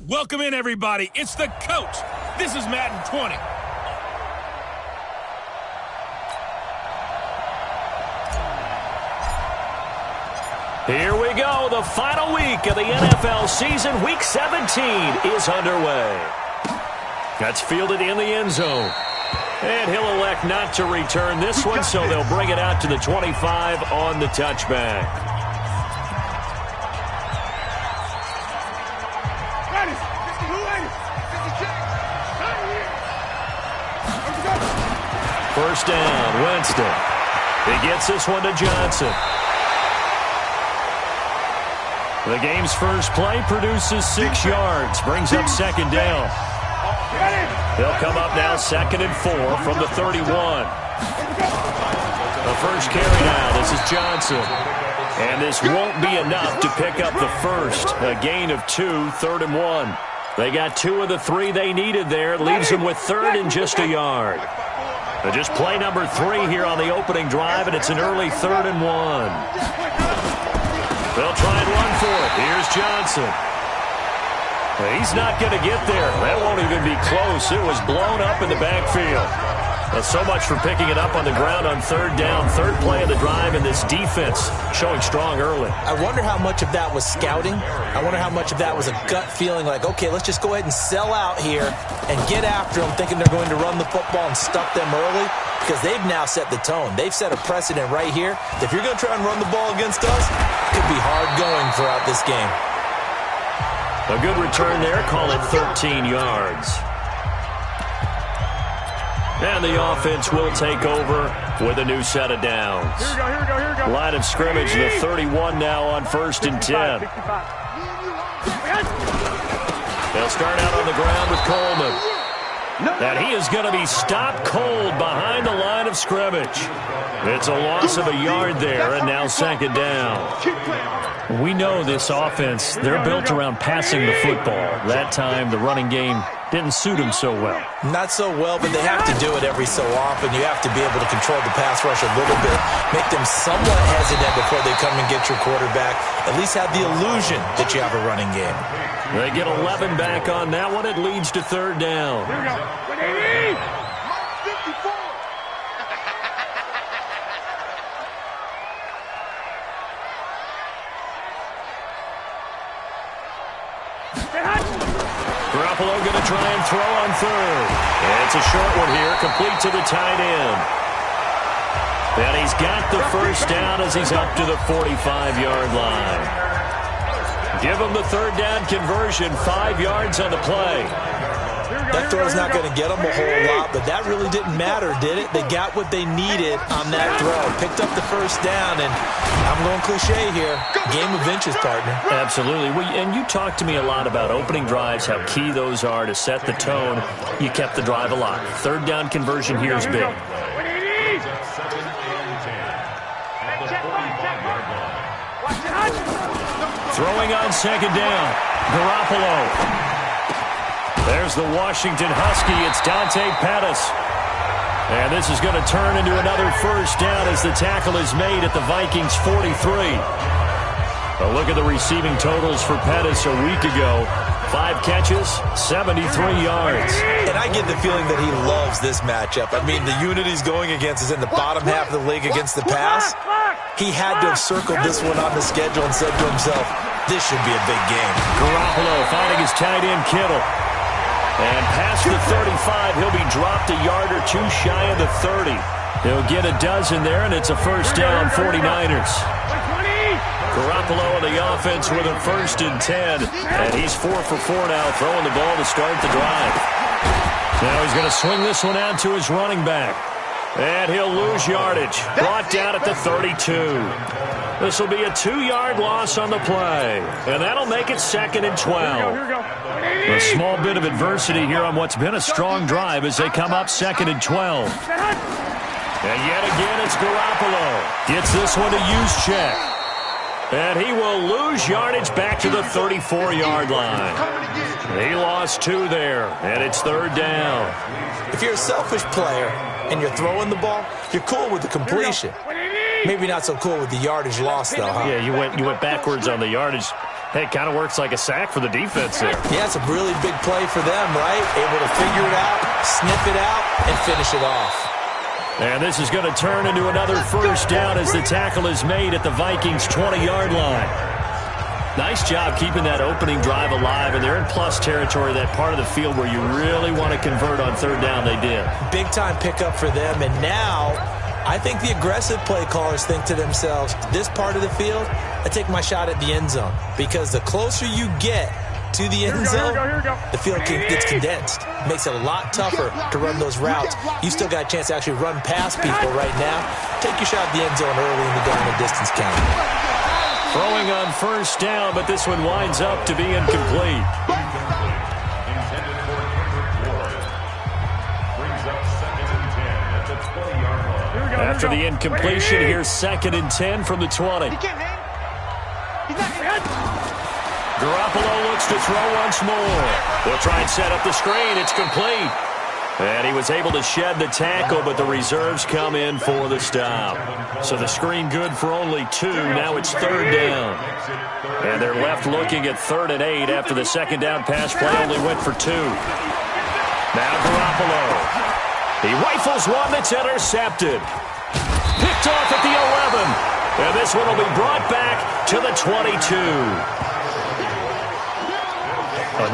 Welcome in, everybody. It's the coach. This is Madden 20. Here we go. The final week of the NFL season. Week 17 is underway. That's fielded in the end zone. And he'll elect not to return this one, so they'll bring it out to the 25 on the touchback. First down, Winston. He gets this one to Johnson. The game's first play produces 6 yards, brings up second down. They'll come up now 2nd and 4 from the 31. The first carry now, this is Johnson. And this won't be enough to pick up the first. A gain of 2, 3rd and 1. They got 2 of the 3 they needed there. It leaves them with 3rd and just a yard. Just play number 3 here on the opening drive, and it's an early 3rd and 1. They'll try and run for it. Here's Johnson. He's not going to get there. That won't even be close. It was blown up in the backfield. Well, so much for picking it up on the ground on 3rd down. 3rd play of the drive, and this defense showing strong early. I wonder how much of that was scouting. I wonder how much of that was a gut feeling like, okay, let's just go ahead and sell out here and get after them, thinking they're going to run the football and stuff them early, because they've now set the tone. They've set a precedent right here. If you're going to try and run the ball against us, it could be hard going throughout this game. A good return there. Call it 13 yards. And the offense will take over with a new set of downs. Here we go. Line of scrimmage, the 31 now on 1st and 10. They'll start out on the ground with Coleman. And he is going to be stopped cold behind the line of scrimmage. It's a loss of a yard there, and now 2nd down. We know this offense, they're built around passing the football. That time, the running game didn't suit them so well. Not so well, but they have to do it every so often. You have to be able to control the pass rush a little bit, make them somewhat hesitant before they come and get your quarterback. At least have the illusion that you have a running game. They get 11 back on that one. It leads to 3rd down. Here we go. 54. Garoppolo going to try and throw on 3rd. And it's a short one here, complete to the tight end. And he's got the first down as he's up to the 45-yard line. Give him the 3rd down conversion, 5 yards on the play. That throw's not going to get them a whole lot, but that really didn't matter, did it? They got what they needed on that throw. Picked up the first down, and I'm going cliche here. Game of inches, partner. Absolutely. And you talked to me a lot about opening drives, how key those are to set the tone. You kept the drive alive. 3rd down conversion here is big. Throwing on 2nd down. Garoppolo. There's the Washington Husky. It's Dante Pettis. And this is going to turn into another first down as the tackle is made at the Vikings 43. A look at the receiving totals for Pettis a week ago. 5 catches, 73 yards. And I get the feeling that he loves this matchup. I mean, the unit he's going against is in the bottom half of the league against the pass. He had to have circled this one on the schedule and said to himself, this should be a big game. Garoppolo finding his tight end Kittle. And past the 35, he'll be dropped a yard or 2 shy of the 30. He'll get a dozen there, and it's a first down, 49ers. Garoppolo on the offense with a 1st and 10. And he's 4 for 4 now, throwing the ball to start the drive. Now he's going to swing this one out to his running back. And he'll lose yardage. Brought down at the 32. This will be a 2-yard loss on the play. And that'll make it 2nd and 12. A small bit of adversity here on what's been a strong drive as they come up 2nd and 12. And yet again, it's Garoppolo. Gets this one to Juszczyk. And he will lose yardage back to the 34-yard line. He lost 2 there, and it's 3rd down. If you're a selfish player and you're throwing the ball, you're cool with the completion. Maybe not so cool with the yardage loss, though, huh? Yeah, you went backwards on the yardage. Hey, it kind of works like a sack for the defense there. Yeah, it's a really big play for them, right? Able to figure it out, sniff it out, and finish it off. And this is going to turn into another 1st down as the tackle is made at the Vikings' 20-yard line. Nice job keeping that opening drive alive, and they're in plus territory, that part of the field where you really want to convert on 3rd down. They did. Big-time pickup for them, and now I think the aggressive play callers think to themselves, this part of the field, I take my shot at the end zone, because the closer you get to the end zone, the field gets condensed. Makes it a lot tougher to run those routes. You still got a chance to actually run past people right now. Take your shot at the end zone early in the down and distance count. Throwing on 1st down, but this one winds up to be incomplete. After the incompletion, here's 2nd and 10 from the 20. Garoppolo looks to throw once more. They'll try and set up the screen. It's complete. And he was able to shed the tackle, but the reserves come in for the stop. So the screen good for only 2. Now it's 3rd down. And they're left looking at 3rd and 8 after the 2nd down pass play only went for 2. Now Garoppolo. He rifles one that's intercepted. Picked off at the 11. And this one will be brought back to the 22.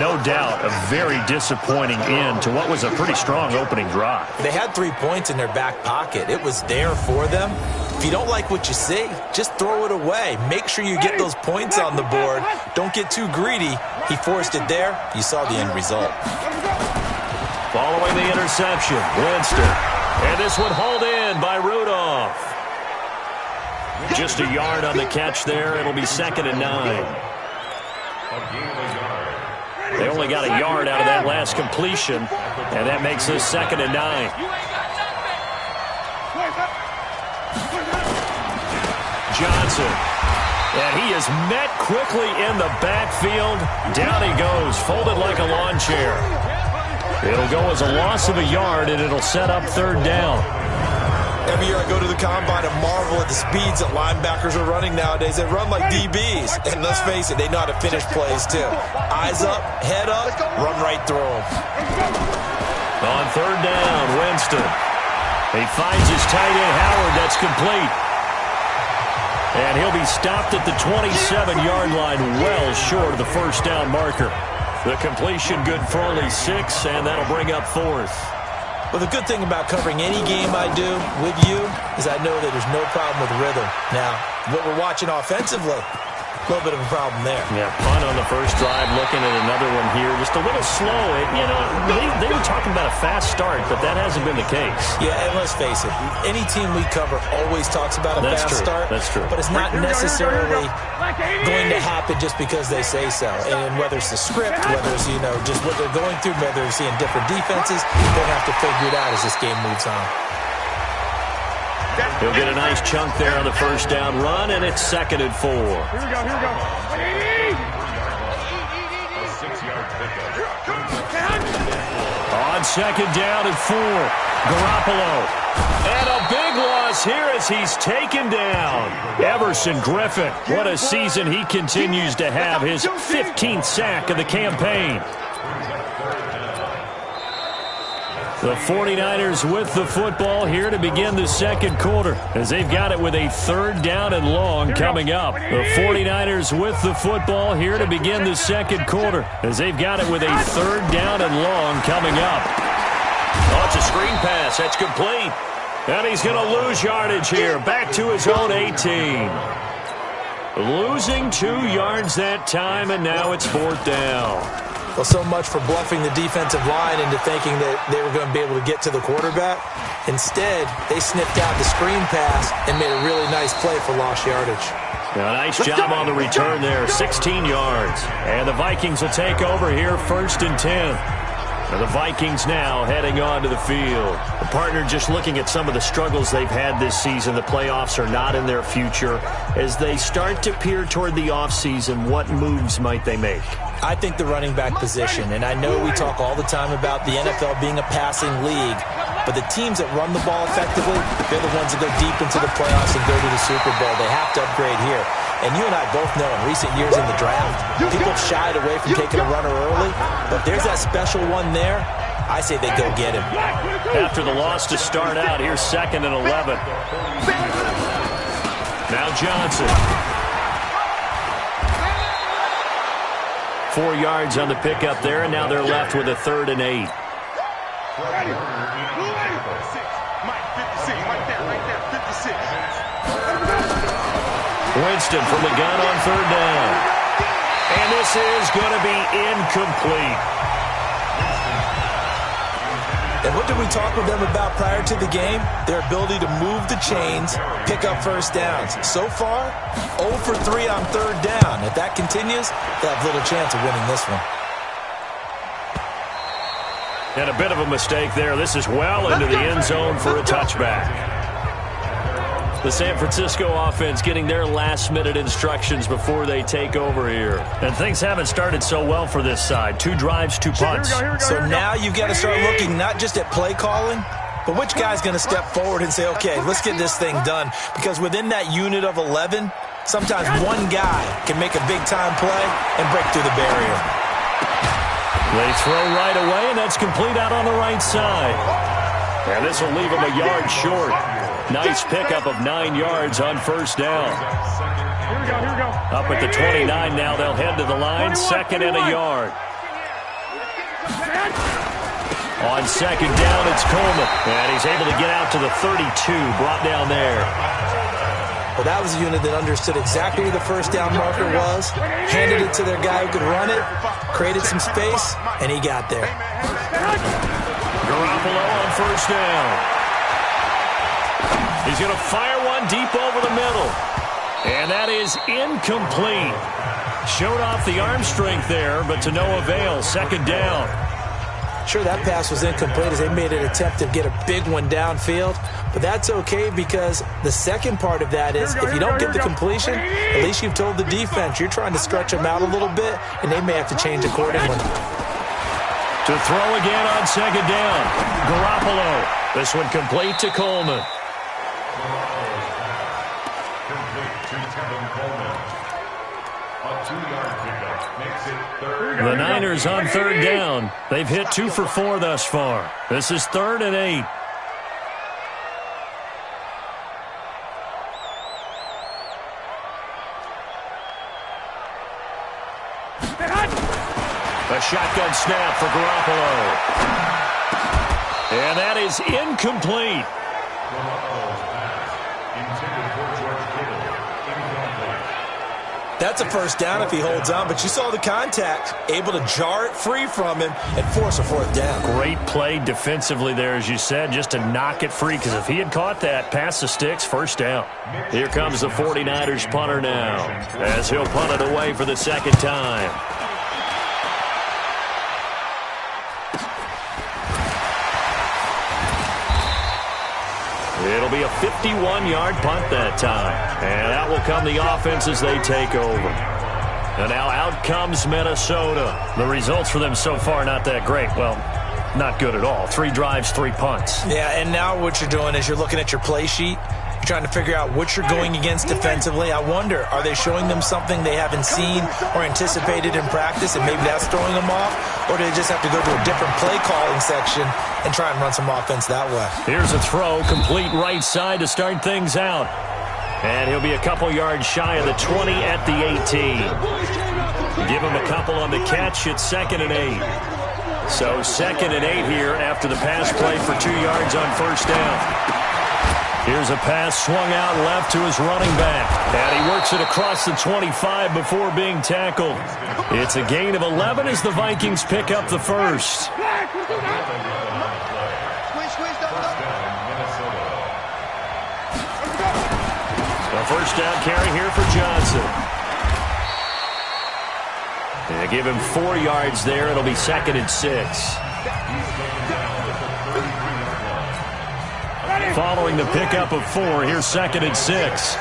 No doubt a very disappointing end to what was a pretty strong opening drive. They had 3 points in their back pocket. It was there for them. If you don't like what you see, just throw it away. Make sure you get those points on the board. Don't get too greedy. He forced it there. You saw the end result. Following the interception, Winston. And this one hauled in by Rudolph. Just a yard on the catch there. It'll be 2nd and 9. They only got a yard out of that last completion, and that makes this 2nd and 9. Johnson. And he is met quickly in the backfield. Down he goes, folded like a lawn chair. It'll go as a loss of a yard, and it'll set up 3rd down. Every year I go to the combine and marvel at the speeds that linebackers are running nowadays. They run like DBs. And let's face it, they know how to finish plays too. Eyes up, head up, run right through them. On 3rd down, Winston. He finds his tight end, Howard. That's complete. And he'll be stopped at the 27-yard line, well short of the 1st down marker. The completion good for only 6, and that'll bring up 4th. Well, the good thing about covering any game I do with you is I know that there's no problem with rhythm. Now, what we're watching offensively, a little bit of a problem there. Yeah, punt on the 1st drive, looking at another one here. Just a little slow. They were talking about a fast start, but that hasn't been the case. Yeah, and let's face it, any team we cover always talks about a fast start. That's true. But it's not necessarily going to happen just because they say so. And whether it's the script, whether it's, just what they're going through, whether they're seeing different defenses, they'll have to figure it out as this game moves on. He'll get a nice chunk there on the 1st down run, and it's 2nd and 4. Here we go. On 2nd down and 4, Garoppolo. And a big loss here as he's taken down. Everson Griffin, what a season he continues to have, his 15th sack of the campaign. The 49ers with the football here to begin the 2nd quarter as they've got it with a 3rd down and long coming up. The 49ers with the football here to begin the 2nd quarter as they've got it with a 3rd down and long coming up. Oh, it's a screen pass. That's complete. And he's going to lose yardage here. Back to his own 18. Losing 2 yards that time, and now it's 4th down. Well, so much for bluffing the defensive line into thinking that they were going to be able to get to the quarterback. Instead, they sniffed out the screen pass and made a really nice play for lost yardage. Now, nice job on the return there, 16 yards. And the Vikings will take over here 1st and 10. And the Vikings now heading onto the field. The partner, just looking at some of the struggles they've had this season, the playoffs are not in their future. As they start to peer toward the offseason, what moves might they make? I think the running back position, and I know we talk all the time about the NFL being a passing league, but the teams that run the ball effectively, they're the ones that go deep into the playoffs and go to the Super Bowl. They have to upgrade here. And you and I both know in recent years in the draft, people have shied away from taking a runner early. But if there's that special one there, I say they go get him. After the loss to start out, here's 2nd and 11. Now Johnson. 4 yards on the pickup there, and now they're left with a 3rd and 8. Winston from the gun on 3rd down. And this is going to be incomplete. And what did we talk with them about prior to the game? Their ability to move the chains, pick up first downs. So far, 0 for 3 on 3rd down. If that continues, they'll have little chance of winning this one. And a bit of a mistake there. This is well into the end zone for a touchback. The San Francisco offense getting their last-minute instructions before they take over here. And things haven't started so well for this side. 2 drives, 2 punts. So now you've got to start looking not just at play calling, but which guy's going to step forward and say, okay, let's get this thing done. Because within that unit of 11, sometimes one guy can make a big-time play and break through the barrier. They throw right away, and that's complete out on the right side. And this will leave them a yard short. Nice pickup of 9 yards on 1st down. Here we go. Up at the 29 now, they'll head to the line. 2nd and a yard. On 2nd down, it's Coleman. And he's able to get out to the 32, brought down there. Well, that was a unit that understood exactly where the first down marker was, handed it to their guy who could run it, created some space, and he got there. Garoppolo on 1st down. He's going to fire one deep over the middle. And that is incomplete. Showed off the arm strength there, but to no avail. 2nd down. Sure, that pass was incomplete as they made an attempt to get a big one downfield. But that's okay because the second part of that is if you don't get the completion, at least you've told the defense you're trying to stretch them out a little bit, and they may have to change accordingly. To throw again on 2nd down. Garoppolo. This one complete to Coleman. The Niners on 3rd down. They've hit 2 for 4 thus far. This is 3rd and 8. A shotgun snap for Garoppolo. And that is incomplete. That's a first down if he holds on, but you saw the contact, able to jar it free from him and force a 4th down. Great play defensively there, as you said, just to knock it free, because if he had caught that, past the sticks, 1st down. Here comes the 49ers punter now, as he'll punt it away for the 2nd time. It'll be a 51-yard punt that time. And out will come the offense as they take over. And now out comes Minnesota. The results for them so far not that great. Well, not good at all. 3 drives, 3 punts. Yeah, and now what you're doing is you're looking at your play sheet. You're trying to figure out what you're going against defensively. I wonder, are they showing them something they haven't seen or anticipated in practice, and maybe that's throwing them off? Or do they just have to go to a different play calling section and try and run some offense that way? Here's a throw, complete right side to start things out. And he'll be a couple yards shy of the 20 at the 18. Give him a couple on the catch. It's 2nd and 8. So 2nd and 8 here after the pass play for 2 yards on 1st down. Here's a pass swung out left to his running back. And he works it across the 25 before being tackled. It's a gain of 11 as the Vikings pick up the first. A 1st down carry here for Johnson. They give him 4 yards there. It'll be 2nd and 6. Following the pickup of 4, here's 2nd and 6.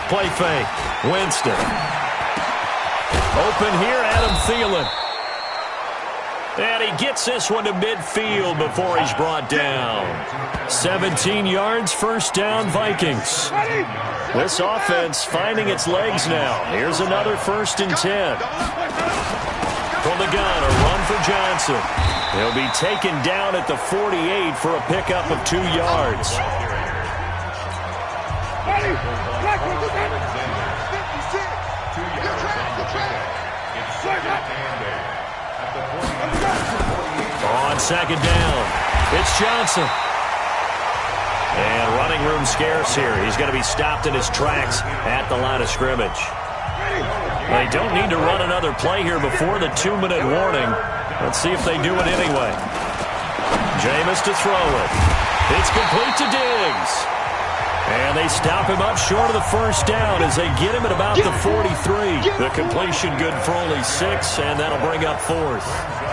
Play fake. Winston. Open here, Adam Thielen. And he gets this one to midfield before he's brought down. 17 yards, first down, Vikings. This offense finding its legs now. Here's another 1st and 10. From the gun, a run for Johnson. He'll be taken down at the 48 for a pickup of 2 yards. On 2nd down, it's Johnson. And running room scarce here. He's going to be stopped in his tracks at the line of scrimmage. They don't need to run another play here before the 2-minute warning. Let's see if they do it anyway. Jameis to throw it. It's complete to Diggs. And they stop him up short of the 1st down as they get him at about the 43. The completion good for only 6, and that'll bring up 4th.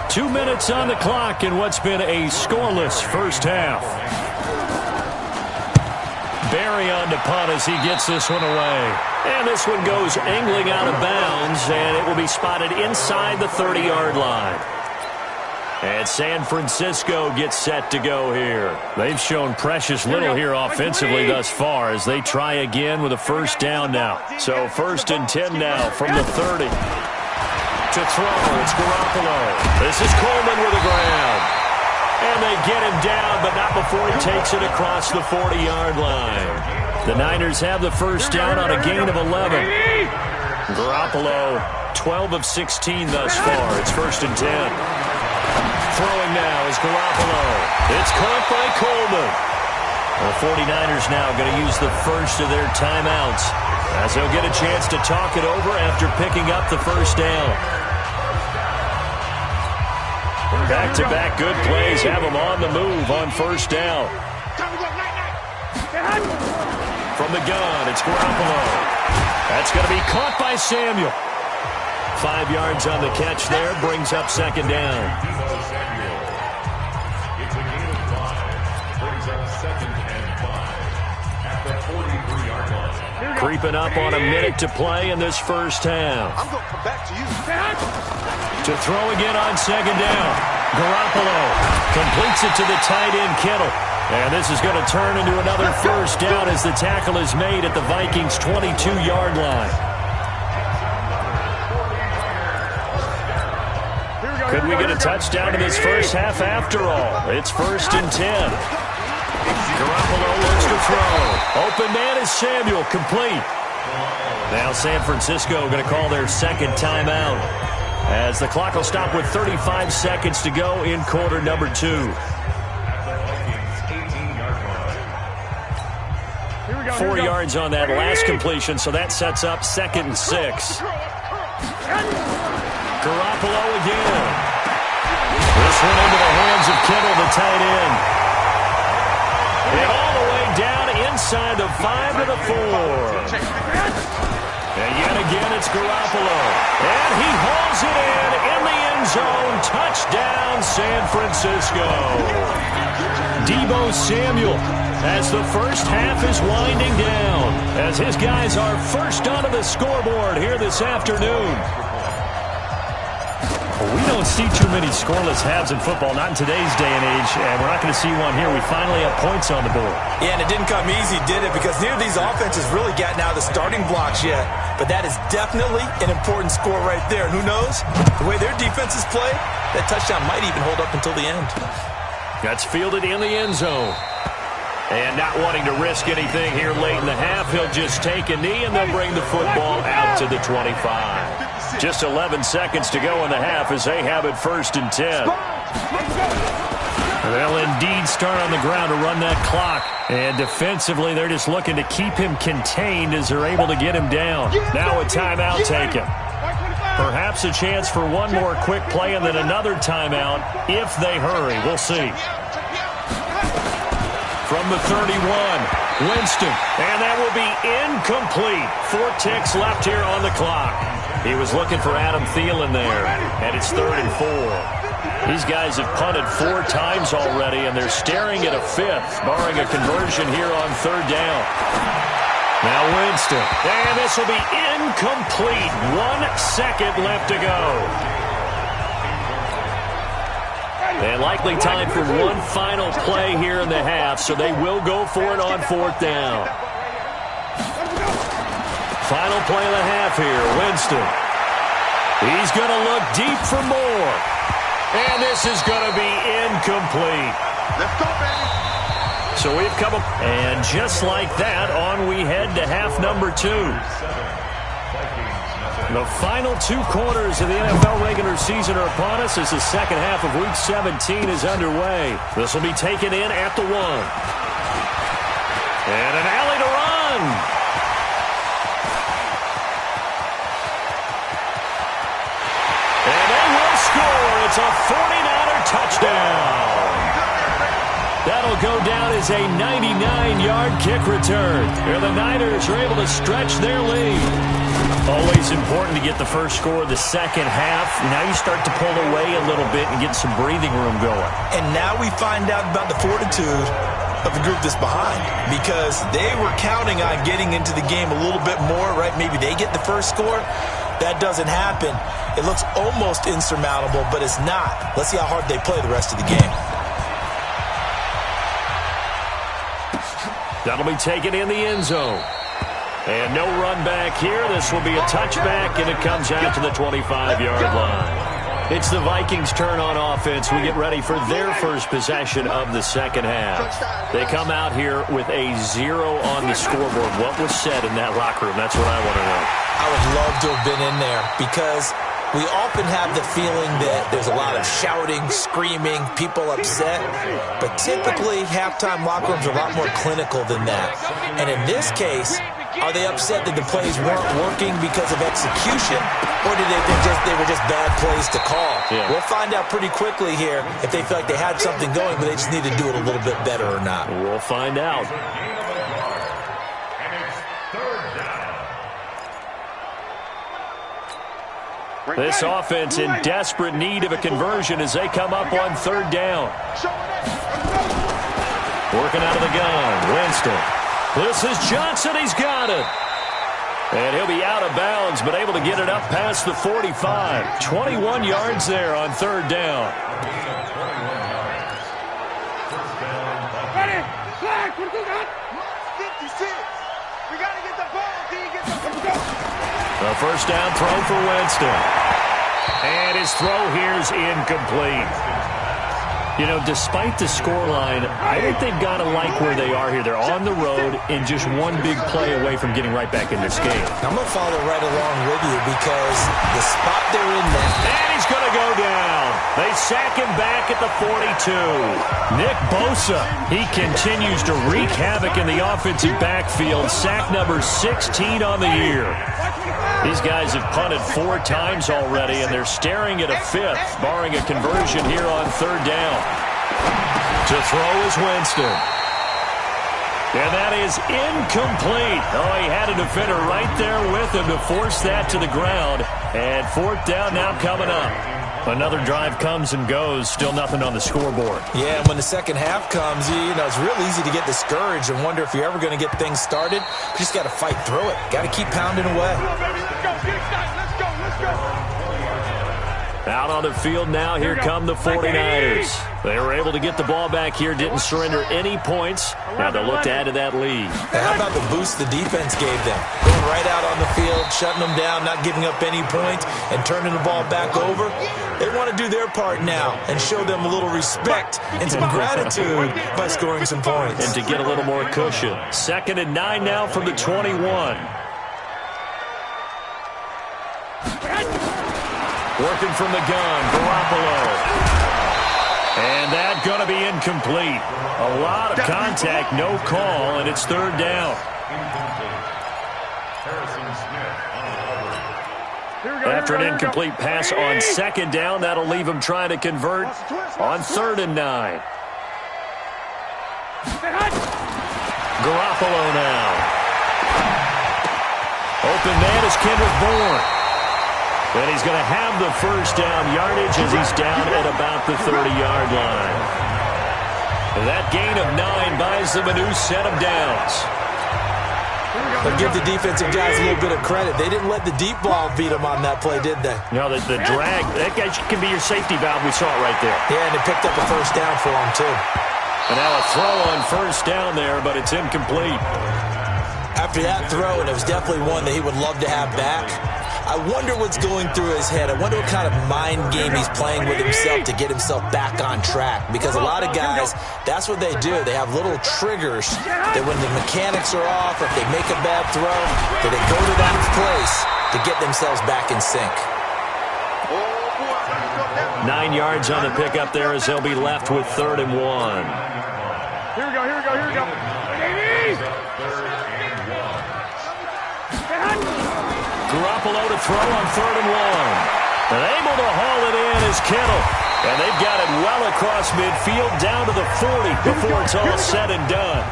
2 minutes on the clock in what's been a scoreless first half. Barry on to punt as he gets this one away. And this one goes angling out of bounds, and it will be spotted inside the 30-yard line. And San Francisco gets set to go here. They've shown precious little here offensively thus far as they try again with a 1st down now. So 1st and 10 now from the 30. To throw, it's Garoppolo. This is Coleman with the ground. And they get him down, but not before he takes it across the 40-yard line. The Niners have the 1st down on a gain of 11. Garoppolo, 12 of 16 thus far. It's 1st and 10. Throwing now is Garoppolo. It's caught by Coleman. The 49ers now going to use the first of their timeouts as they'll get a chance to talk it over after picking up the 1st down. Back-to-back good plays have them on the move on 1st down. From the gun, it's Garoppolo. That's going to be caught by Samuel. 5 yards on the catch there, brings up 2nd down. Creeping up on a minute to play in this first half. I'm going to come back to you. To throw again on 2nd down. Garoppolo completes it to the tight end Kittle. And this is going to turn into another 1st down as the tackle is made at the Vikings' 22-yard line. Could we get a touchdown in this first half after all? It's 1st and 10. Garoppolo looks to throw. Open man is Samuel, complete. Now San Francisco going to call their 2nd timeout as the clock will stop with 35 seconds to go in quarter number 2. 4 yards on that last completion, so that sets up 2nd and 6. Garoppolo again. This one into the hands of Kittle, the tight end. And all the way down inside the 5 to the 4. And yet again, it's Garoppolo. And he hauls it in the end zone. Touchdown, San Francisco. Deebo Samuel, as the first half is winding down, as his guys are first onto the scoreboard here this afternoon. We don't see too many scoreless halves in football, not in today's day and age, and we're not going to see one here. We finally have points on the board. Yeah, and it didn't come easy, did it? Because neither of these offenses really gotten out of the starting blocks yet. But that is definitely an important score right there. And who knows? The way their defenses play, that touchdown might even hold up until the end. That's fielded in the end zone. And not wanting to risk anything here late in the half, he'll just take a knee, and they'll bring the football out to the 25. Just 11 seconds to go in the half as they have it 1st and 10. They'll indeed start on the ground to run that clock. And defensively, they're just looking to keep him contained as they're able to get him down. Now a timeout taken. Perhaps a chance for one more quick play and then another timeout if they hurry. We'll see. From the 31, Winston. And that will be incomplete. 4 ticks left here on the clock. He was looking for Adam Thielen there, and it's 3rd and 4. These guys have punted 4 times already, and they're staring at a 5th, barring a conversion here on 3rd down. Now Winston, and this will be incomplete. 1 second left to go. And likely time for one final play here in the half, so they will go for it on 4th down. Final play of the half here, Winston. He's going to look deep for more. And this is going to be incomplete. Let's go, baby. So we've come up, and just like that, on we head to half number 2. The final 2 quarters of the NFL regular season are upon us as the second half of Week 17 is underway. This will be taken in at the 1. And an alley to run. And they will score. It's a 49er touchdown. That'll go down as a 99-yard kick return. Here the Niners are able to stretch their lead. Always important to get the first score of the second half. Now you start to pull away a little bit and get some breathing room going. And now we find out about the fortitude of the group that's behind, because they were counting on getting into the game a little bit more, right? Maybe they get the first score. That doesn't happen. It looks almost insurmountable, but it's not. Let's see how hard they play the rest of the game. That'll be taken in the end zone. And no run back here. This will be a touchback, and it comes out to the 25-yard line. It's the Vikings' turn on offense. We get ready for their first possession of the second half. They come out here with a 0 on the scoreboard. What was said in that locker room? That's what I want to know. I would love to have been in there, because we often have the feeling that there's a lot of shouting, screaming, people upset. But typically, halftime locker rooms are a lot more clinical than that. And in this case, are they upset that the plays weren't working because of execution, or did they think they were just bad plays to call? Yeah. We'll find out pretty quickly here if they feel like they had something going, but they just need to do it a little bit better or not. We'll find out. This offense in desperate need of a conversion as they come up on 3rd down. Working out of the gun, Winston. This is Johnson. He's got it. And he'll be out of bounds, but able to get it up past the 45. 21 yards there on 3rd down. Ready? Flag. What do you got? 56. We got to get the ball. Can you get the... A first down throw for Winston. And his throw here's incomplete. You know, despite the scoreline, I think they've got to like where they are here. They're on the road and just one big play away from getting right back in this game. I'm going to follow right along with you, because the spot they're in now. And he's going to go down. They sack him back at the 42. Nick Bosa, he continues to wreak havoc in the offensive backfield. Sack number 16 on the year. These guys have punted 4 times already, and they're staring at a 5th, barring a conversion here on 3rd down. To throw is Winston. And that is incomplete. Oh, he had a defender right there with him to force that to the ground. And 4th down now coming up. Another drive comes and goes. Still nothing on the scoreboard. Yeah, and when the second half comes, you know, it's real easy to get discouraged and wonder if you're ever going to get things started. You just got to fight through it. Got to keep pounding away. Let's go. Out on the field now, here come the 49ers. They were able to get the ball back here, didn't surrender any points. Now they'll look to add to that lead. How about the boost the defense gave them? Going right out on the field, shutting them down, not giving up any points, and turning the ball back over. They want to do their part now and show them a little respect and some gratitude by scoring some points. And to get a little more cushion. 2nd and 9 now from the 21. Working from the gun, Garoppolo. And that's going to be incomplete. A lot of contact, no call, and it's 3rd down. After an incomplete pass on 2nd down, that'll leave him trying to convert on 3rd and 9. Garoppolo now. Open man is Kendrick Bourne. And he's going to have the first down yardage as he's down at about the 30-yard line. And that gain of 9 buys them a new set of downs. But give the defensive guys a little bit of credit. They didn't let the deep ball beat them on that play, did they? No, the drag, that guy can be your safety valve. We saw it right there. Yeah, and they picked up a first down for him, too. And now a throw on first down there, but it's incomplete. After that throw, and it was definitely one that he would love to have back, I wonder what's going through his head. I wonder what kind of mind game he's playing with himself to get himself back on track. Because a lot of guys, that's what they do. They have little triggers that when the mechanics are off, or if they make a bad throw, that they go to that place to get themselves back in sync. 9 yards on the pickup there as they'll be left with 3rd and 1. Here we go, here we go, here we go. Garoppolo to throw on 3rd and 1. And able to haul it in is Kittle. And they've got it well across midfield down to the 40 before it's all said and done.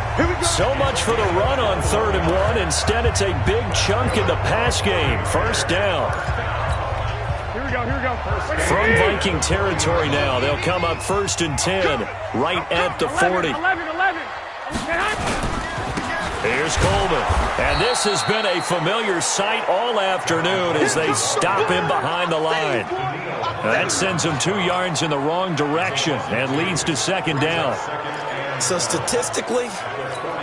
So much for the run on 3rd and 1. Instead, it's a big chunk in the pass game. First down. Here we go, here we go. From Viking territory now, they'll come up 1st and 10 right at the 40. 11. Here's Coleman. And this has been a familiar sight all afternoon as they stop him behind the line. That sends him 2 yards in the wrong direction and leads to 2nd down. So statistically,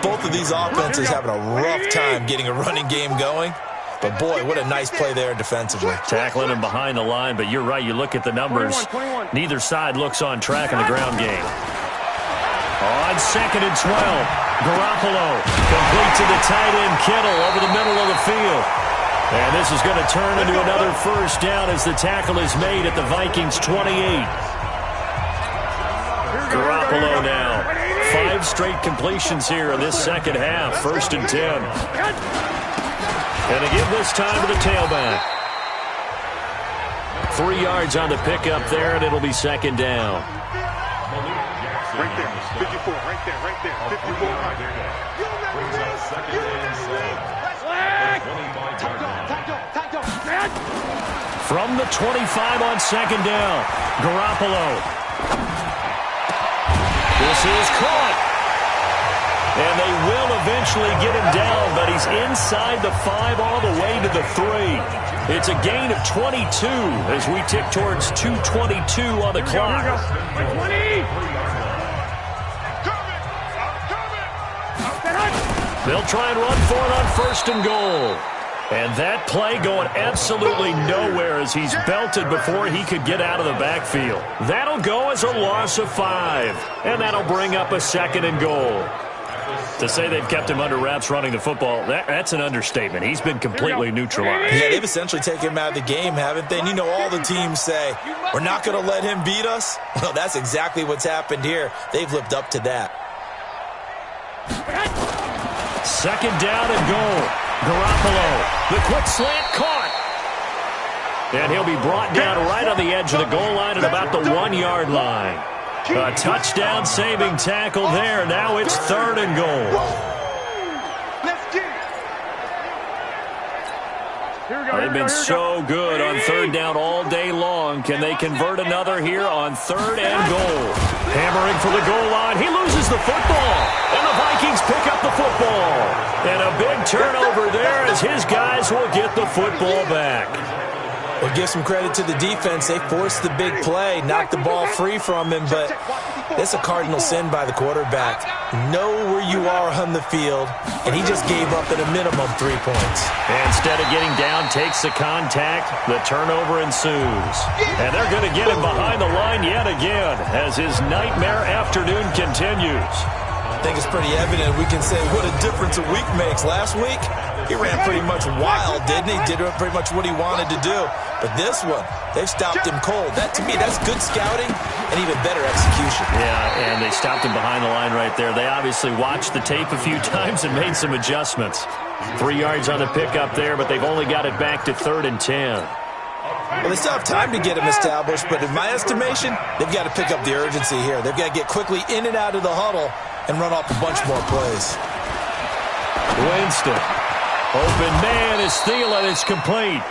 both of these offenses having a rough time getting a running game going. But, boy, what a nice play there defensively. Tackling him behind the line, but you're right. You look at the numbers. 21. Neither side looks on track in the ground game. On 2nd and 12, Garoppolo complete to the tight end Kittle over the middle of the field. And this is going to turn into another first down as the tackle is made at the Vikings 28. Garoppolo now. 5 straight completions here in this second half. 1st and 10. And to give this time to the tailback. 3 yards on the pickup there, and it'll be 2nd down. Right there, 54, right there, 54. Right there. From the 25 on 2nd down, Garoppolo. This is caught. And they will eventually get him down, but he's inside the 5 all the way to the 3. It's a gain of 22 as we tick towards 2:22 on the clock. 20. They'll try and run for it on 1st and goal. And that play going absolutely nowhere as he's belted before he could get out of the backfield. That'll go as a loss of 5. And that'll bring up a 2nd and goal. To say they've kept him under wraps running the football, that's an understatement. He's been completely neutralized. Yeah, they've essentially taken him out of the game, haven't they? And you know all the teams say, we're not going to let him beat us. Well, that's exactly what's happened here. They've lived up to that. 2nd down and goal. Garoppolo, the quick slant caught. And he'll be brought down right on the edge of the goal line at about the 1-yard line. A touchdown saving tackle there. Now it's 3rd and goal. They've been so good on 3rd down all day long. Can they convert another here on 3rd and goal? Hammering for the goal line. He loses the football. And the Vikings pick up the football. And a big turnover there as his guys will get the football back. Well, give some credit to the defense. They forced the big play, knocked the ball free from him, but it's a cardinal sin by the quarterback. Know where you are on the field, and he just gave up at a minimum 3 points. Instead of getting down, takes the contact, the turnover ensues. And they're going to get him behind the line yet again as his nightmare afternoon continues. I think it's pretty evident. We can say what a difference a week makes. Last week, he ran pretty much wild, didn't he? Did pretty much what he wanted to do. But this one, they've stopped him cold. That, to me, that's good scouting and even better execution. Yeah, and they stopped him behind the line right there. They obviously watched the tape a few times and made some adjustments. 3 yards on the pickup there, but they've only got it back to 3rd and 10. Well, they still have time to get him established, but in my estimation, they've got to pick up the urgency here. They've got to get quickly in and out of the huddle and run off a bunch more plays. Winston. Open man is Thielen. It's complete.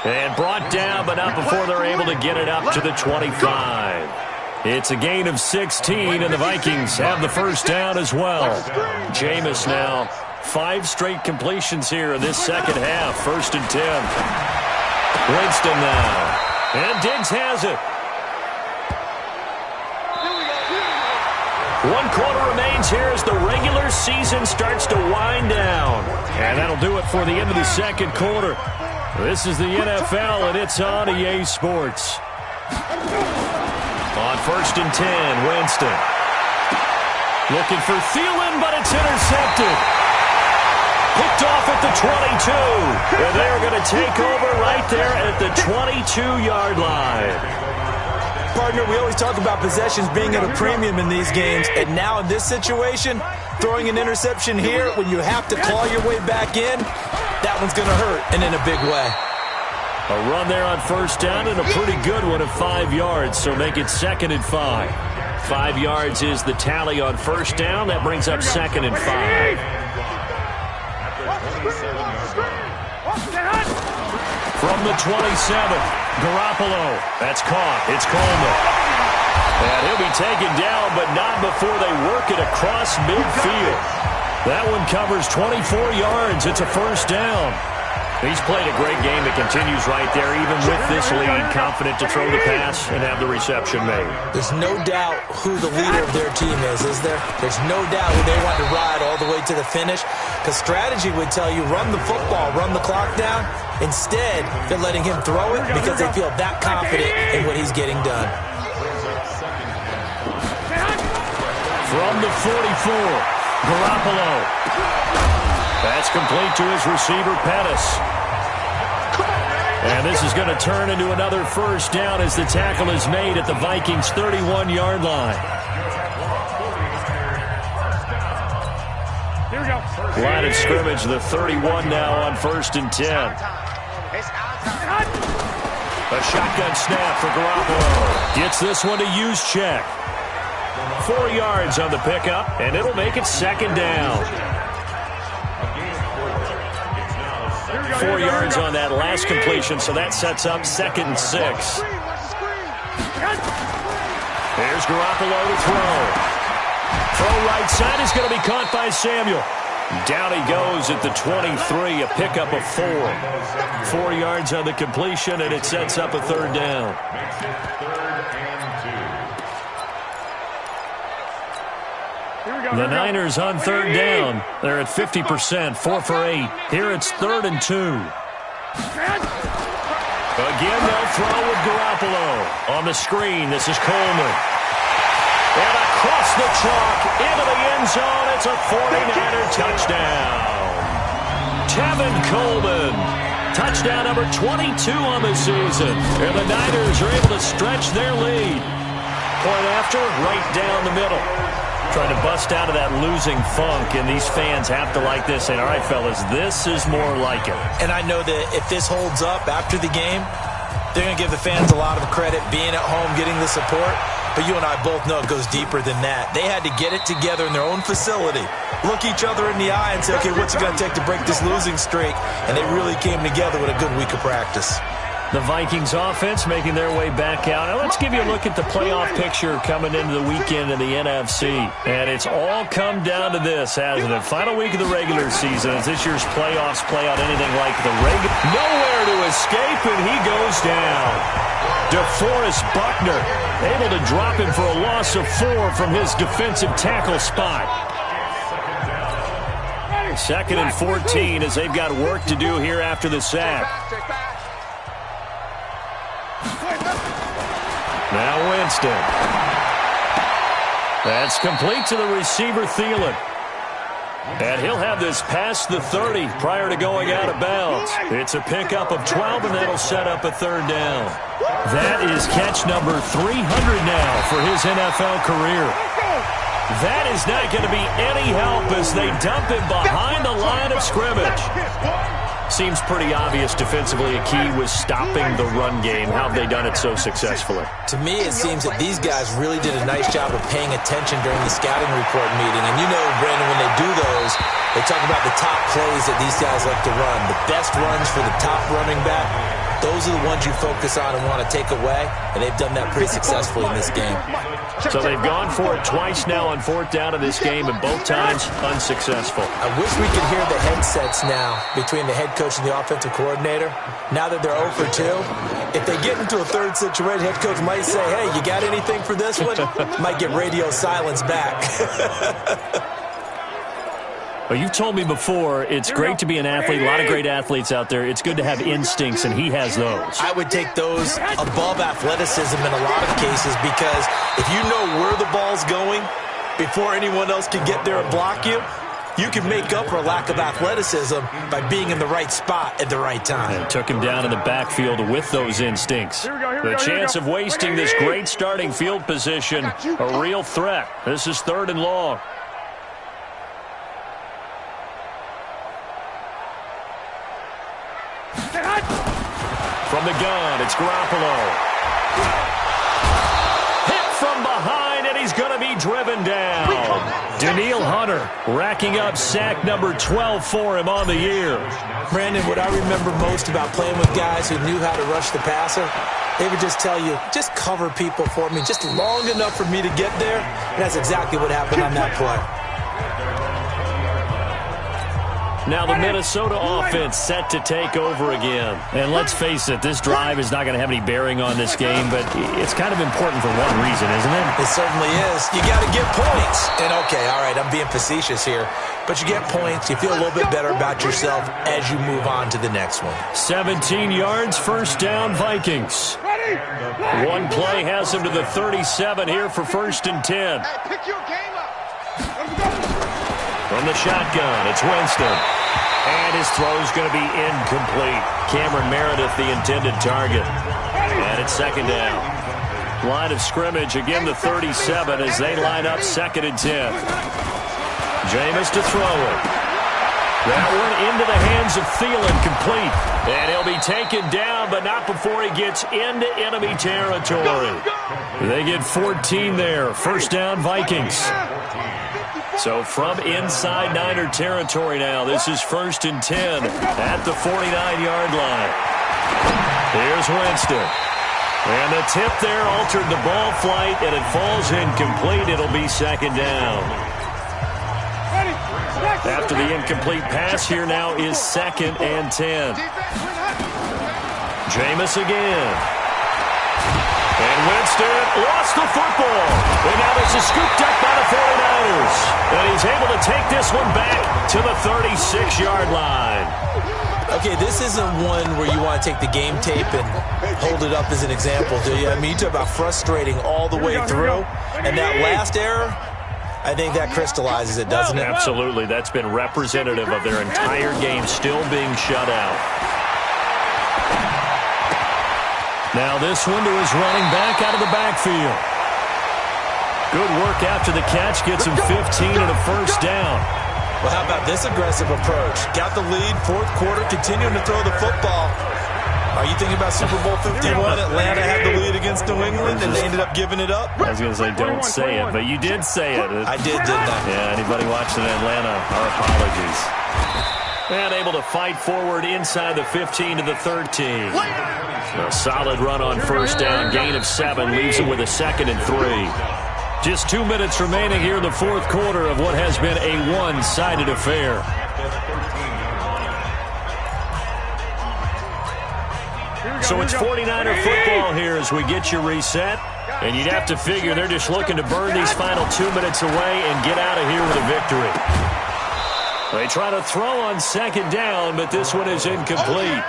And brought down, but not before they're able to get it up to the 25. It's a gain of 16, and the Vikings have the first down as well. Jameis now 5 straight completions here in this second half. 1st and 10. Winston now. And Diggs has it. 1 quarter remains here as the regular season starts to wind down. And that'll do it for the end of the second quarter. This is the NFL, and it's on EA Sports. On 1st and 10, Winston. Looking for Thielen, but it's intercepted. Picked off at the 22. And they're going to take over right there at the 22-yard line. Partner, we always talk about possessions being at a premium in these games, and now in this situation, throwing an interception here when you have to claw your way back in, that one's going to hurt, and in a big way. A run there on 1st down and a pretty good one of 5 yards, so make it 2nd and 5. 5 yards is the tally on 1st down. That brings up 2nd and 5. From the 27, Garoppolo. That's caught. It's Coleman. And he'll be taken down, but not before they work it across midfield. That one covers 24 yards. It's a 1st down. He's played a great game that continues right there, even with this lead, confident to throw the pass and have the reception made. There's no doubt who the leader of their team is there? There's no doubt who they want to ride all the way to the finish, because strategy would tell you run the football, run the clock down. Instead, they're letting him throw it because they feel that confident in what he's getting done. From the 44, Garoppolo. That's complete to his receiver, Pettis. And this is going to turn into another 1st down as the tackle is made at the Vikings' 31-yard line. Line of scrimmage, the 31 now on 1st and 10. A shotgun snap for Garoppolo. Gets this one to Juszczyk. 4 yards on the pickup, and it'll make it 2nd down. 4 yards on that last completion, so that sets up 2nd and 6. There's Garoppolo to throw. Throw right side is going to be caught by Samuel. Down he goes at the 23, a pickup of 4. 4 yards on the completion, and it sets up a 3rd down. The Niners on 3rd down. They're at 50%, 4 for 8. Here it's 3rd and 2. Again, they'll throw with Garoppolo. On the screen, this is Coleman. And across the chalk, into the end zone, it's a 49er touchdown. Tevin Coleman. Touchdown number 22 on the season. And the Niners are able to stretch their lead. Point after, right down the middle. Trying to bust out of that losing funk, and these fans have to like this. And all right, fellas, this is more like it. And I know that if this holds up after the game, they're going to give the fans a lot of credit, being at home, getting the support. But you and I both know it goes deeper than that. They had to get it together in their own facility, look each other in the eye and say, okay, what's it going to take to break this losing streak? And they really came together with a good week of practice. The Vikings offense making their way back out. Now let's give you a look at the playoff picture coming into the weekend in the NFC. And it's all come down to this, hasn't it? Final week of the regular season as this year's playoffs play out anything like the regular. Nowhere to escape, and he goes down. DeForest Buckner able to drop him for a loss of 4 from his defensive tackle spot. 2nd and 14 as they've got work to do here after the sack. Now Winston. That's complete to the receiver, Thielen. And he'll have this past the 30 prior to going out of bounds. It's a pickup of 12, and that'll set up a 3rd down. That is catch number 300 now for his NFL career. That is not going to be any help as they dump him behind the line of scrimmage. Seems pretty obvious defensively a key was stopping the run game. How have they done it so successfully? To me, it seems that these guys really did a nice job of paying attention during the scouting report meeting. And you know, Brandon, when they do those, they talk about the top plays that these guys like to run. The best runs for the top running back. those are the ones you focus on and want to take away, and they've done that pretty successfully in this game. So they've gone for it twice now on fourth down in this game, and both times unsuccessful. I wish we could hear the headsets now between the head coach and the offensive coordinator. Now that they're 0 for 2, if they get into a third situation, head coach might say, hey, you got anything for this one? Might get radio silence back. Well, you've told me before it's great to be an athlete. A lot of great athletes out there. It's good to have instincts, and he has those. I would take those above athleticism in a lot of cases, because if you know where the ball's going before anyone else can get there and block you, you can make up for a lack of athleticism by being in the right spot at the right time. And took him down in the backfield with those instincts. The chance of wasting this great starting field position, a real threat. This is 3rd and long. From the gun, it's Garoppolo. Hit from behind, and he's going to be driven down. Danielle Hunter racking up sack number 12 for him on the year. Brandon, what I remember most about playing with guys who knew how to rush the passer, they would just tell you, just cover people for me, just long enough for me to get there. And that's exactly what happened on that play. Now the Minnesota offense set to take over again. And let's face it, this drive is not going to have any bearing on this game, but it's kind of important for one reason, isn't it? It certainly is. You got to get points. And okay, all right, I'm being facetious here, but you get points, you feel a little bit better about yourself as you move on to the next one. 17 yards, first down, Vikings. One play has him to the 37 here for 1st and 10. Pick your game up. Let's go. From the shotgun, it's Winston. And his throw is going to be incomplete. Cameron Meredith, the intended target. And it's 2nd down. Line of scrimmage, again the 37 as they line up 2nd and 10. Jameis to throw it. That one into the hands of Thielen, complete. And he'll be taken down, but not before he gets into enemy territory. They get 14 there. 1st down, Vikings. So from inside Niner territory now, this is 1st and 10 at the 49-yard line. Here's Winston. And the tip there altered the ball flight, and it falls incomplete. It'll be 2nd down. After the incomplete pass, here now is 2nd and 10. Jameis again. And Winston lost the football. And now this is scooped up by the 49ers. And he's able to take this one back to the 36-yard line. Okay, this isn't one where you want to take the game tape and hold it up as an example, do you? I mean, you talk about frustrating all the way through. And that last error, I think that crystallizes it, doesn't it? Absolutely. That's been representative of their entire game still being shut out. Now this one to his running back out of the backfield. Good work after the catch. Gets him 15 and a 1st down. Well, how about this aggressive approach? Got the lead, 4th quarter, continuing to throw the football. Are you thinking about Super Bowl 51? Atlanta had the lead against New England, and they ended up giving it up? I was going to say, don't say it, but you did say it. I did, didn't I? Yeah, anybody watching Atlanta, our apologies. And able to fight forward inside the 15 to the 13. A solid run on 1st down. Gain of 7 leaves him with a 2nd and 3. Just 2 minutes remaining here in the 4th quarter of what has been a one-sided affair. So it's 49er football here as we get you reset. And you'd have to figure they're just looking to burn these final 2 minutes away and get out of here with a victory. They try to throw on 2nd down, but this one is incomplete.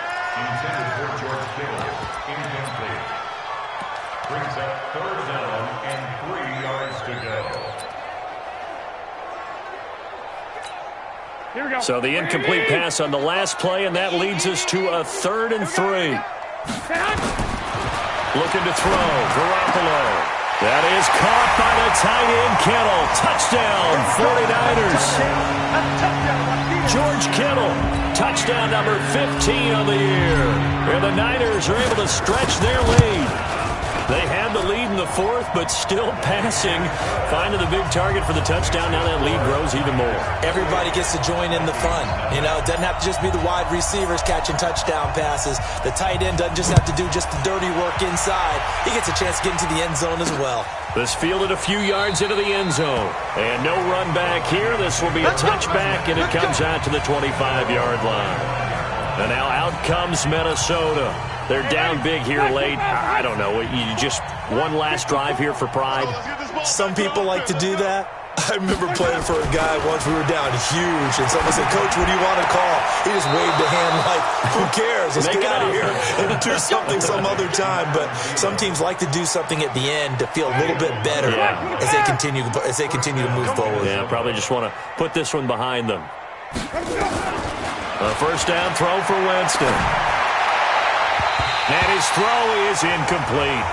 Brings up 3rd down and 3 yards to go. So the incomplete pass on the last play, and that leads us to a 3rd and 3. Looking to throw, Garoppolo. That is caught by the tight end, Kittle. Touchdown, 49ers. George Kittle, touchdown number 15 on the year. And the Niners are able to stretch their lead. They had the lead in the fourth, but still passing. Finding the big target for the touchdown. Now that lead grows even more. Everybody gets to join in the fun. You know, it doesn't have to just be the wide receivers catching touchdown passes. The tight end doesn't just have to do just the dirty work inside. He gets a chance to get into the end zone as well. This fielded a few yards into the end zone. And no run back here. This will be a touchback, and it comes out to the 25-yard line. And now out comes Minnesota. They're down big here late. I don't know. You just one last drive here for pride? Some people like to do that. I remember playing for a guy once. We were down huge, and someone said, "Coach, what do you want to call?" He just waved a hand like, "Who cares? Let's get out of here and do something some other time." But some teams like to do something at the end to feel a little bit better as they continue to move forward. Yeah, probably just want to put this one behind them. A first down throw for Winston. And his throw is incomplete.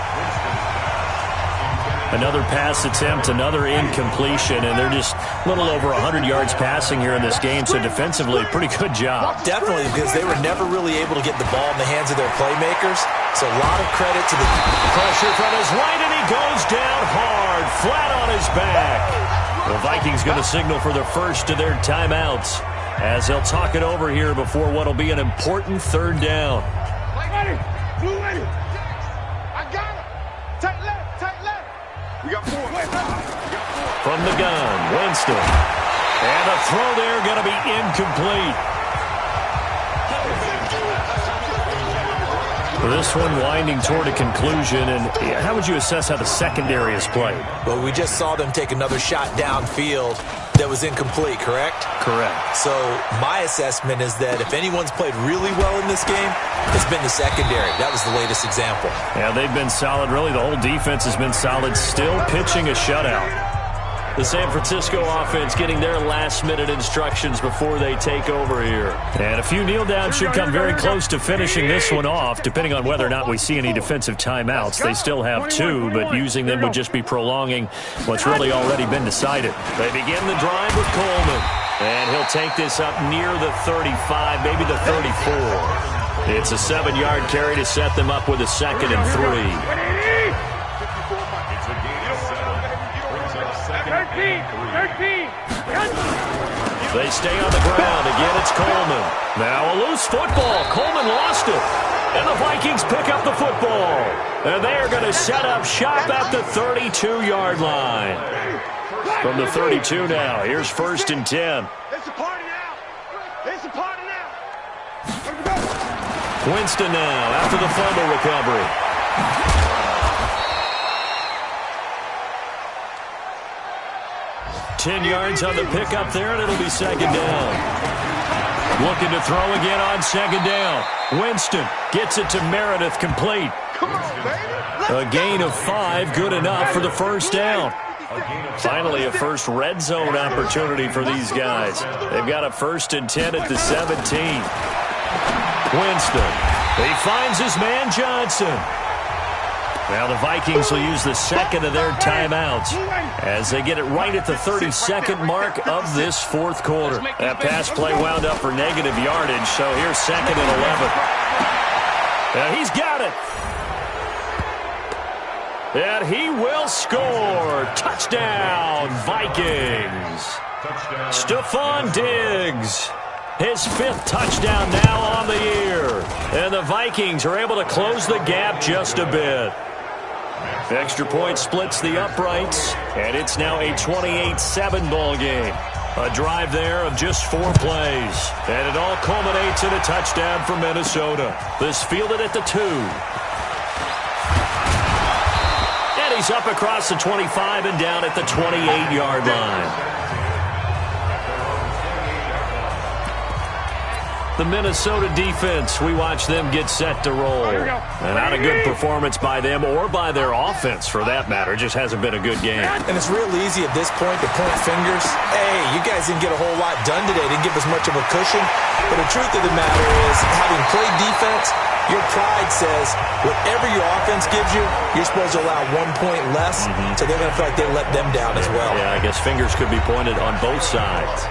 Another pass attempt, another incompletion, and they're just a little over 100 yards passing here in this game, so defensively, pretty good job. Definitely, because they were never really able to get the ball in the hands of their playmakers, so a lot of credit to the pressure from his right, and he goes down hard, flat on his back. The Vikings going to signal for the first of their timeouts as they'll talk it over here before what will be an important third down. Blue ready. I got him. Tight left. We got four. From the gun, Winston. And a throw there going to be incomplete. This one winding toward a conclusion, and how would you assess how the secondary has played? Well, we just saw them take another shot downfield that was incomplete, correct? Correct. So my assessment is that if anyone's played really well in this game, it's been the secondary. That was the latest example. Yeah, they've been solid. Really, the whole defense has been solid, still pitching a shutout. The San Francisco offense getting their last-minute instructions before they take over here. And a few kneel-downs should come very close to finishing this one off, depending on whether or not we see any defensive timeouts. They still have two, but using them would just be prolonging what's really already been decided. They begin the drive with Coleman. And he'll take this up near the 35, maybe the 34. It's a 7-yard carry to set them up with a 2nd and 3. 13. They stay on the ground. Again, it's Coleman. Now a loose football. Coleman lost it. And the Vikings pick up the football. And they are going to set up shop at the 32-yard line. From the 32 now, here's 1st and 10. It's a party now. It's a party now. Winston now after the fumble recovery. 10 yards on the pickup there, and it'll be 2nd down. Looking to throw again on 2nd down. Winston gets it to Meredith, complete. Come on, baby. A gain of 5, good enough for the 1st down. Finally, a first red zone opportunity for these guys. They've got a 1st and 10 at the 17. Winston. He finds his man Johnson. Now the Vikings will use the 2nd of their timeouts as they get it right at the 32nd mark of this 4th quarter. That pass play wound up for negative yardage, so here's 2nd and 11. Now he's got it. And he will score. Touchdown, Vikings. Stephon Diggs. His 5th touchdown now on the year. And the Vikings are able to close the gap just a bit. Extra point splits the uprights, and it's now a 28-7 ball game. A drive there of just 4 plays. And it all culminates in a touchdown for Minnesota. This fielded at the 2. And he's up across the 25 and down at the 28-yard line. The Minnesota defense, we watch them get set to roll. And not a good performance by them or by their offense, for that matter. Just hasn't been a good game. And it's real easy at this point to point fingers. Hey, you guys didn't get a whole lot done today. Didn't give us much of a cushion. But the truth of the matter is, having played defense, your pride says whatever your offense gives you, you're supposed to allow 1 point less. So they're going to feel like they let them down as well. Yeah, I guess fingers could be pointed on both sides.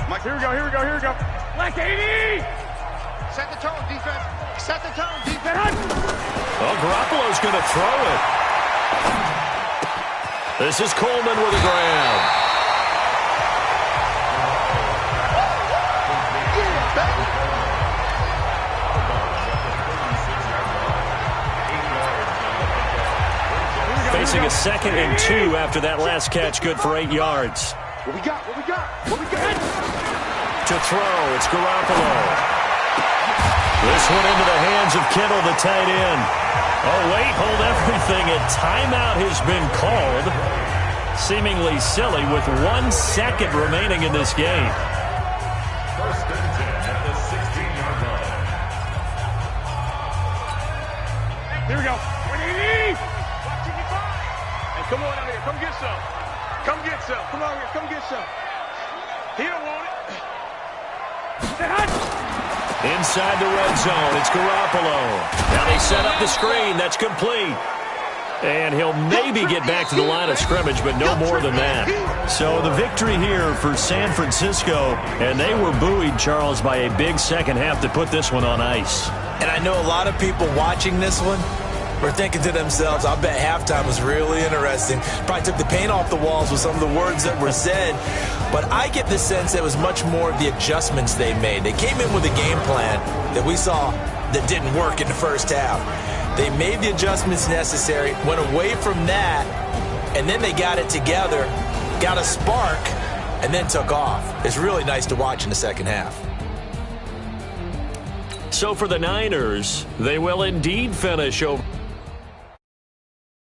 Mike, here we go. Like 80! Set the tone, defense. Set the tone, defense. Well, Garoppolo's going to throw it. This is Coleman with a grab. Facing a 2nd and 2 after that last catch, good for 8 yards. What we got? What we got? What we got? To throw, it's Garoppolo. This one into the hands of Kittle, the tight end. Oh, wait, hold everything. A timeout has been called. Seemingly silly with 1 second remaining in this game. First and 10 at the 16-yard line. Here we go. 180! Hey, come on out here. Come get some. Come get some. Come on here. Come get some. He don't want it. Inside the red zone, it's Garoppolo. Now they set up the screen. That's complete. And he'll maybe get back to the line of scrimmage, but no more than that. So the victory here for San Francisco, and they were buoyed, Charles, by a big second half to put this one on ice. And I know a lot of people watching this one were thinking to themselves, I bet halftime was really interesting. Probably took the paint off the walls with some of the words that were said. But I get the sense that it was much more of the adjustments they made. They came in with a game plan that we saw that didn't work in the first half. They made the adjustments necessary, went away from that, and then they got it together, got a spark, and then took off. It's really nice to watch in the second half. So for the Niners, they will indeed finish over